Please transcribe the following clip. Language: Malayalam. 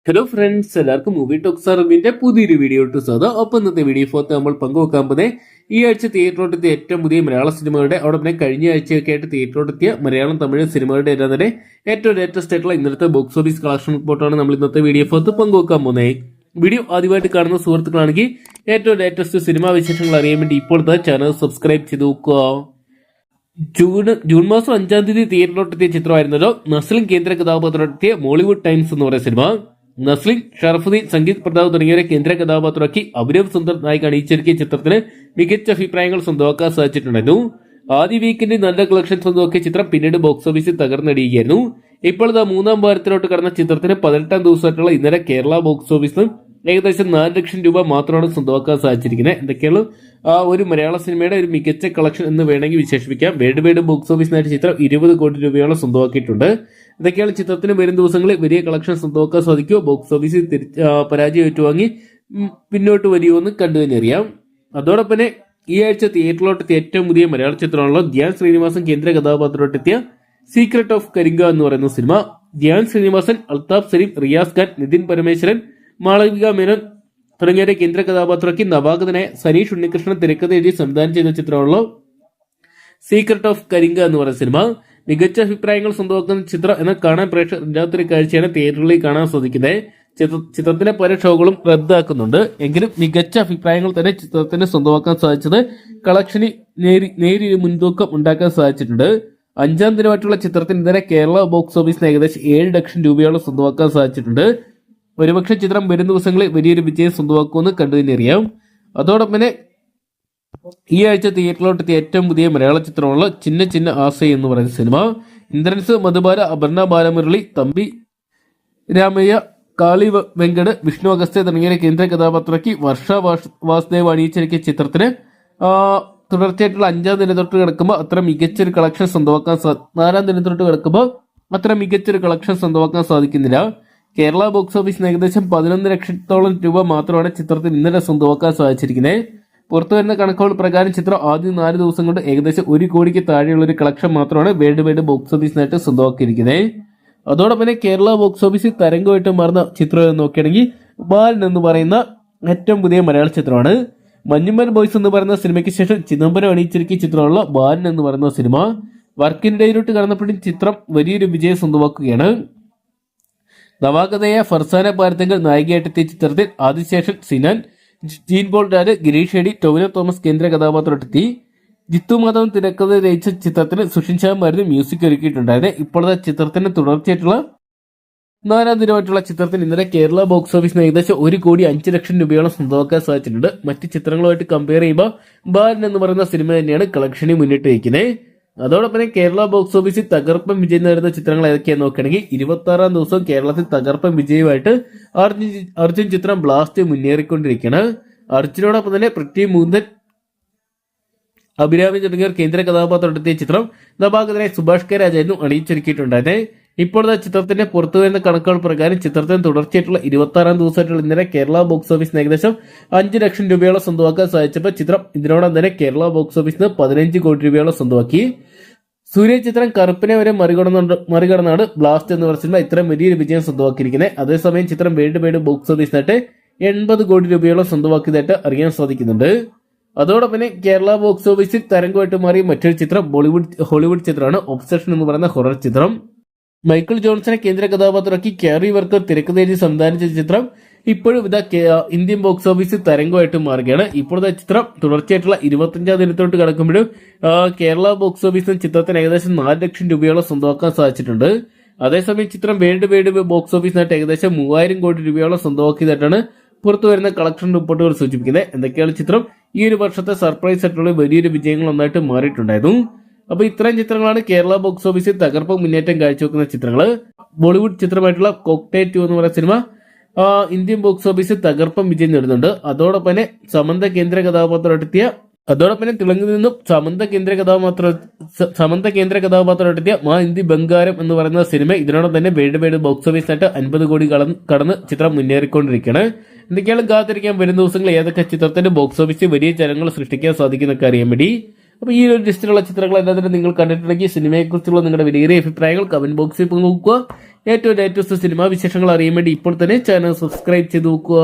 ഹലോ ഫ്രണ്ട്സ്, എല്ലാവർക്കും മൂവി ടോക്സ് അറിവിന്റെ പുതിയൊരു വീഡിയോ ഇട്ട് സ്വാഗതം. ഒപ്പം ഇന്നത്തെ വീഡിയോ ഫോർത്ത് നമ്മൾ പങ്കുവെക്കാൻ പോകുന്നത് ഈ ആഴ്ച തിയേറ്ററിലെത്തിയ ഏറ്റവും പുതിയ മലയാള സിനിമകളുടെ അവിടെ തന്നെ കഴിഞ്ഞ ആഴ്ചയൊക്കെ ആയിട്ട് തിയേറ്ററിലെത്തിയ മലയാളം തമിഴ് സിനിമകളുടെ എല്ലാം തന്നെ ഏറ്റവും ലേറ്റസ്റ്റ് ആയിട്ടുള്ള ഇന്നത്തെ ബോക്സ് ഓഫീസ് കളക്ഷൻ റിപ്പോർട്ടാണ് നമ്മൾ ഇന്നത്തെ വീഡിയോ ഫോർത്ത് പങ്കുവെക്കാൻ പോകുന്നത്. വീഡിയോ ആദ്യമായിട്ട് കാണുന്ന സുഹൃത്തുക്കളാണെങ്കിൽ ഏറ്റവും ലേറ്റസ്റ്റ് സിനിമാ വിശേഷങ്ങൾ അറിയാൻ വേണ്ടി ഇപ്പോഴത്തെ ചാനൽ സബ്സ്ക്രൈബ് ചെയ്ത് നോക്കുക. ജൂൺ മാസം 5-ാം തീയതി തിയേറ്ററിലെത്തിയ ചിത്രമായിരുന്നല്ലോ നസ്ലിൻ കേന്ദ്ര കഥാപാത്രമെത്തിയ മോളിവുഡ് ടൈംസ് എന്ന് പറയുന്ന സിനിമ. നസ്ലിൻ, ഷറഫുദ്ദീൻ, സംഗീത് പ്രതാപ് തുടങ്ങിയവരെ കേന്ദ്ര കഥാപാത്രമാക്കി അഭിനവ് സുന്ദർ നായിക് അണിയിച്ചൊരുക്കിയ ചിത്രത്തിന് മികച്ച അഭിപ്രായങ്ങൾ സ്വന്തമാക്കാൻ സാധിച്ചിട്ടുണ്ടായിരുന്നു. ആദ്യ വീക്കെൻഡിൽ നല്ല കളക്ഷൻ സ്വന്തമാക്കിയ ചിത്രം പിന്നീട് ബോക്സ് ഓഫീസിൽ തകർന്നടിയുകയായിരുന്നു. ഇപ്പോൾ മൂന്നാം വാരത്തിലോട്ട് കടന്ന ചിത്രത്തിന് 18-ാം ദിവസമായിട്ടുള്ള ഇന്നലെ കേരള ബോക്സ് ഓഫീസിൽ ഏകദേശം 4 ലക്ഷം രൂപ മാത്രമാണ് സ്വന്തമാക്കാൻ സാധിച്ചിരിക്കുന്നത്. എന്തൊക്കെയാണ് ഒരു മലയാള സിനിമയുടെ ഒരു മികച്ച കളക്ഷൻ എന്ന് വേണമെങ്കിൽ വിശേഷിപ്പിക്കാം. വേൾഡ് ബോക്സ് ഓഫീസിനായിട്ട് ചിത്രം 20 കോടി രൂപയോളം സ്വന്തമാക്കിയിട്ടുണ്ട്. ഇതൊക്കെയാണ് ചിത്രത്തിന് വരും ദിവസങ്ങളിൽ വലിയ കളക്ഷൻ സ്വന്തമാക്കാൻ സാധിക്കുമോ, ബോക്സ് ഓഫീസിൽ പരാജയം ഏറ്റുവാങ്ങി പിന്നോട്ട് വരുമോന്ന് കണ്ടു തന്നെ അറിയാം. അതോടൊപ്പം തന്നെ ഈ ആഴ്ച തിയേറ്ററിലോട്ടെത്തിയ ഏറ്റവും പുതിയ മലയാള ചിത്രമാണല്ലോ ധ്യാൻ ശ്രീനിവാസൻ കേന്ദ്ര കഥാപാത്രമായിട്ടെത്തിയ സീക്രട്ട് ഓഫ് കരിങ്ക എന്ന് പറയുന്ന സിനിമ. ധ്യാൻ ശ്രീനിവാസൻ, അൽതാഫ് സലീം, റിയാസ് ഖാൻ, നിതിൻ പരമേശ്വരൻ, മാളവിക മേനോൻ തുടങ്ങിയവരെ കേന്ദ്ര കഥാപാത്രമാക്കി നവാഗതനായ സനീഷ് ഉണ്ണികൃഷ്ണൻ തിരക്കഥ എഴുതി സംവിധാനം ചെയ്ത ചിത്രമാണല്ലോ സീക്രട്ട് ഓഫ് കരിങ്ക എന്ന് പറയുന്ന സിനിമ. മികച്ച അഭിപ്രായങ്ങൾ സ്വന്തമാക്കുന്ന ചിത്രം എന്ന കാണാൻ പ്രേക്ഷകർ ഇല്ലാത്തൊരു കാഴ്ചയാണ് തിയേറ്ററുകളിൽ കാണാൻ സാധിക്കുന്നത്. ചിത്രത്തിന്റെ പല ഷോകളും റദ്ദാക്കുന്നുണ്ട്. എങ്കിലും മികച്ച അഭിപ്രായങ്ങൾ തന്നെ ചിത്രത്തിന് സ്വന്തമാക്കാൻ സാധിച്ചത് കളക്ഷനിൽ നേരിയ മുൻതൂക്കം ഉണ്ടാക്കാൻ സാധിച്ചിട്ടുണ്ട്. 5-ാം ദിനമായിട്ടുള്ള ചിത്രത്തിന് ഇന്നലെ കേരള ബോക്സ് ഓഫീസിന് ഏകദേശം 7 ലക്ഷം രൂപയോളം സ്വന്തമാക്കാൻ സാധിച്ചിട്ടുണ്ട്. ഒരുപക്ഷെ ചിത്രം വരും ദിവസങ്ങളിൽ വലിയൊരു വിജയം സ്വന്തമാക്കുമെന്ന് കണ്ടു തന്നെ അറിയാം. അതോടൊപ്പം തന്നെ ഈ ആഴ്ച തിയേറ്ററിലോട്ടെത്തിയ ഏറ്റവും പുതിയ മലയാള ചിത്രമുള്ള ചിന്ന ചിന്ന ആസൈ എന്ന് പറയുന്ന സിനിമ. ഇന്ദ്രൻസ്, മധുബാല, അപർണ ബാലമുരളി, തമ്പി രാമയ്യ, കാളി വെങ്കട്, വിഷ്ണു അഗസ്ത്യ തുടങ്ങിയ കേന്ദ്ര കഥാപാത്രമാക്കി വർഷ വാസുദേവ് അണിയിച്ചൊരുക്കിയ ചിത്രത്തിന് തുടർച്ചയായിട്ടുള്ള 5-ാം ദിനം തൊട്ട് കിടക്കുമ്പോൾ അത്ര മികച്ചൊരു കളക്ഷൻ സ്വന്തമാക്കാൻ 4-ാം ദിനം തൊട്ട് കിടക്കുമ്പോൾ അത്ര മികച്ചൊരു കളക്ഷൻ സ്വന്തമാക്കാൻ സാധിക്കുന്നില്ല. കേരള ബോക്സ് ഓഫീസിന് ഏകദേശം 11 ലക്ഷത്തോളം രൂപ മാത്രമാണ് ചിത്രത്തിന് ഇന്നലെ സ്വന്തമാക്കാൻ സാധിച്ചിരിക്കുന്നത്. പുറത്തുവരുന്ന കണക്കുകൾ പ്രകാരം ചിത്രം ആദ്യ 4 ദിവസം കൊണ്ട് ഏകദേശം 1 കോടിക്ക് താഴെയുള്ള ഒരു കളക്ഷൻ മാത്രമാണ് വേൾഡ് ബോക്സ് ഓഫീസിനായിട്ട് സ്വന്തമാക്കിയിരിക്കുന്നത്. അതോടൊപ്പം തന്നെ കേരള ബോക്സ് ഓഫീസിൽ തരംഗമായിട്ട് മാറുന്ന ചിത്രം നോക്കുകയാണെങ്കിൽ ബാലൻ എന്ന് പറയുന്ന ഏറ്റവും പുതിയ മലയാള ചിത്രമാണ്. മഞ്ഞുമ്മൽ ബോയ്സ് എന്ന് പറയുന്ന സിനിമയ്ക്ക് ശേഷം ചിദംബരം അണിയിച്ചൊരുക്കിയ ചിത്രമുള്ള ബാലൻ എന്ന് പറയുന്ന സിനിമ വർക്കിനിടയിലോട്ട് കടന്നപ്പോഴും ചിത്രം വലിയൊരു വിജയം സ്വന്തമാക്കുകയാണ്. നവാഗതയായ ഫർസാന പാരത്തങ്കൽ നായികയായിട്ടെത്തിയ ചിത്രത്തിൽ Adisheshan, Sinan, Jean Paul Raj, Girish Shetty, Tovino Thomas കേന്ദ്ര കഥാപാത്രമെത്തി. ജിത്തു മാധവൻ തിരക്കഥ രചിച്ച ചിത്രത്തിന് സുഷിൻ ശ്യാമായിരുന്നു മ്യൂസിക് ഒരുക്കിയിട്ടുണ്ടായത്. ഇപ്പോഴത്തെ ചിത്രത്തിന് തുടർച്ചയായിട്ടുള്ള 4-ാം ദിനമായിട്ടുള്ള ചിത്രത്തിന് ഇന്നലെ കേരള ബോക്സ് ഓഫീസിന് ഏകദേശം 1,05 ലക്ഷം രൂപയോളം സ്വന്തമാക്കാൻ സാധിച്ചിട്ടുണ്ട്. മറ്റ് ചിത്രങ്ങളുമായിട്ട് കമ്പയർ ചെയ്യുമ്പോൾ ബാലൻ എന്ന് പറയുന്ന സിനിമ തന്നെയാണ് കളക്ഷനിൽ മുന്നിട്ട് വയ്ക്കുന്നത്. അതോടൊപ്പം തന്നെ കേരള ബോക്സ് ഓഫീസിൽ തകർപ്പൻ വിജയം നേടുന്ന ചിത്രങ്ങൾ ഏതൊക്കെയാന്ന് നോക്കുകയാണെങ്കിൽ 26-ാം ദിവസം കേരളത്തിൽ തകർപ്പൻ വിജയമായിട്ട് അർജുൻ ചിത്രം ബ്ലാസ്റ്റ് മുന്നേറിക്കൊണ്ടിരിക്കുകയാണ്. അർജുനോടൊപ്പം തന്നെ പൃഥ്വി മൂന്തൻ, അഭിരാമി തുടങ്ങിയവർ കേന്ദ്ര കഥാപാത്രമെത്തിയ ചിത്രം നവാഗതനായ സുഭാഷ് കെ രാജായിരുന്നു അണിയിച്ചൊരുക്കിയിട്ടുണ്ടായത്. ഇപ്പോഴത്തെ ചിത്രത്തിന്റെ പുറത്തുവരുന്ന കണക്കുകൾ പ്രകാരം ചിത്രത്തിന് തുടർച്ചയായിട്ടുള്ള 26-ാം ദിവസമായിട്ടുള്ള ഇന്നലെ കേരള ബോക്സ് ഓഫീസിന് ഏകദേശം 5 ലക്ഷം രൂപയോളം സ്വന്തമാക്കാൻ സാധിച്ചപ്പോൾ ചിത്രം ഇതിനോടൊപ്പം തന്നെ കേരള ബോക്സ് ഓഫീസിന് 15 കോടി രൂപയോളം സ്വന്തമാക്കി. സൂര്യ ചിത്രം കറുപ്പിനെ വരെ മറികടന്നാണ് ബ്ലാസ്റ്റ് എന്ന് പറഞ്ഞ സിനിമ ഇത്രയും വലിയൊരു വിജയം സ്വന്തമാക്കിയിരിക്കുന്നത്. അതേസമയം ചിത്രം വേൾഡ് ബോക്സ് ഓഫീസിനായിട്ട് 80 കോടി രൂപയോളം സ്വന്തമാക്കിയതായിട്ട് അറിയാൻ സാധിക്കുന്നുണ്ട്. അതോടൊപ്പം തന്നെ കേരള ബോക്സ് ഓഫീസിൽ തരംഗമായിട്ട് മാറിയ മറ്റൊരു ചിത്രം ഹോളിവുഡ് ചിത്രമാണ് ഒബ്സഷൻ എന്ന് പറയുന്ന ഹൊറർ ചിത്രം. മൈക്കിൾ ജോൺസനെ കേന്ദ്ര കഥാപാത്രമാക്കി ക്യാരി വർക്കർ തിരക്കഥ എഴുതി സംവിധാനം ചെയ്ത ചിത്രം ഇപ്പോഴും ഇന്ത്യൻ ബോക്സ് ഓഫീസിൽ തരംഗമായിട്ട് മാറുകയാണ്. ഇപ്പോഴത്തെ ചിത്രം തുടർച്ചയായിട്ടുള്ള 25-ാം ദിനത്തോട്ട് കടക്കുമ്പോഴും കേരള ബോക്സ് ഓഫീസിൽ ചിത്രത്തിന് ഏകദേശം 4 ലക്ഷം രൂപയോളം സ്വന്തമാക്കാൻ സാധിച്ചിട്ടുണ്ട്. അതേസമയം ചിത്രം വേൾഡ് ബോക്സ് ഓഫീസിനായിട്ട് ഏകദേശം 3000 കോടി രൂപയോളം സ്വന്തമാക്കിയതായിട്ടാണ് പുറത്തു വരുന്ന കളക്ഷൻ റിപ്പോർട്ടുകൾ സൂചിപ്പിക്കുന്നത്. എന്തൊക്കെയാണ് ചിത്രം ഈ ഒരു വർഷത്തെ സർപ്രൈസ് ആയിട്ടുള്ള വലിയൊരു വിജയങ്ങൾ ഒന്നായിട്ട് മാറിയിട്ടുണ്ടായിരുന്നു. അപ്പൊ ഇത്രയും ചിത്രങ്ങളാണ് കേരള ബോക്സ് ഓഫീസിൽ തകർപ്പ് മുന്നേറ്റം കാഴ്ചവെക്കുന്ന ചിത്രങ്ങൾ. ബോളിവുഡ് ചിത്രമായിട്ടുള്ള കോക്ടെയിൽ 2 എന്ന് പറയുന്ന സിനിമ ഇന്ത്യൻ ബോക്സ് ഓഫീസിൽ തകർപ്പം വിജയം നേടുന്നുണ്ട്. അതോടൊപ്പം തന്നെ സമന്ത കേന്ദ്ര കഥാപാത്രമെത്തിയ തെലുങ്കിൽ നിന്നും സമന്ത കേന്ദ്ര കഥാപാത്രമെത്തിയ മാ ഹിന്ദി ബംഗാരം എന്ന് പറയുന്ന സിനിമ ഇതിനോടൊപ്പം തന്നെ വേൾഡ് ബോക്സ് ഓഫീസിനായിട്ട് 50 കോടി കടന്ന് ചിത്രം മുന്നേറിക്കൊണ്ടിരിക്കുകയാണ്. എന്തൊക്കെയാണ് കാത്തിരിക്കാൻ വരുന്ന ദിവസങ്ങളിൽ ഏതൊക്കെ ചിത്രത്തിന്റെ ബോക്സ് ഓഫീസിൽ വലിയ ചലനങ്ങൾ സൃഷ്ടിക്കാൻ സാധിക്കുന്നൊക്കെ അറിയാൻ വേണ്ടി. അപ്പോൾ ഈ ഒരു ലിസ്റ്റിലുള്ള ചിത്രങ്ങൾ എല്ലാത്തിനും നിങ്ങൾ കണ്ടിട്ടുണ്ടെങ്കിൽ സിനിമയെക്കുറിച്ചുള്ള നിങ്ങളുടെ വലിയ അഭിപ്രായങ്ങൾ കമന്റ് ബോക്സിൽ പങ്കുവെക്കുക. ഏറ്റവും ലേറ്റസ്റ്റ് സിനിമാ വിശേഷങ്ങൾ അറിയാൻ വേണ്ടി ഇപ്പോൾ തന്നെ ചാനൽ സബ്സ്ക്രൈബ് ചെയ്ത് നോക്കുക.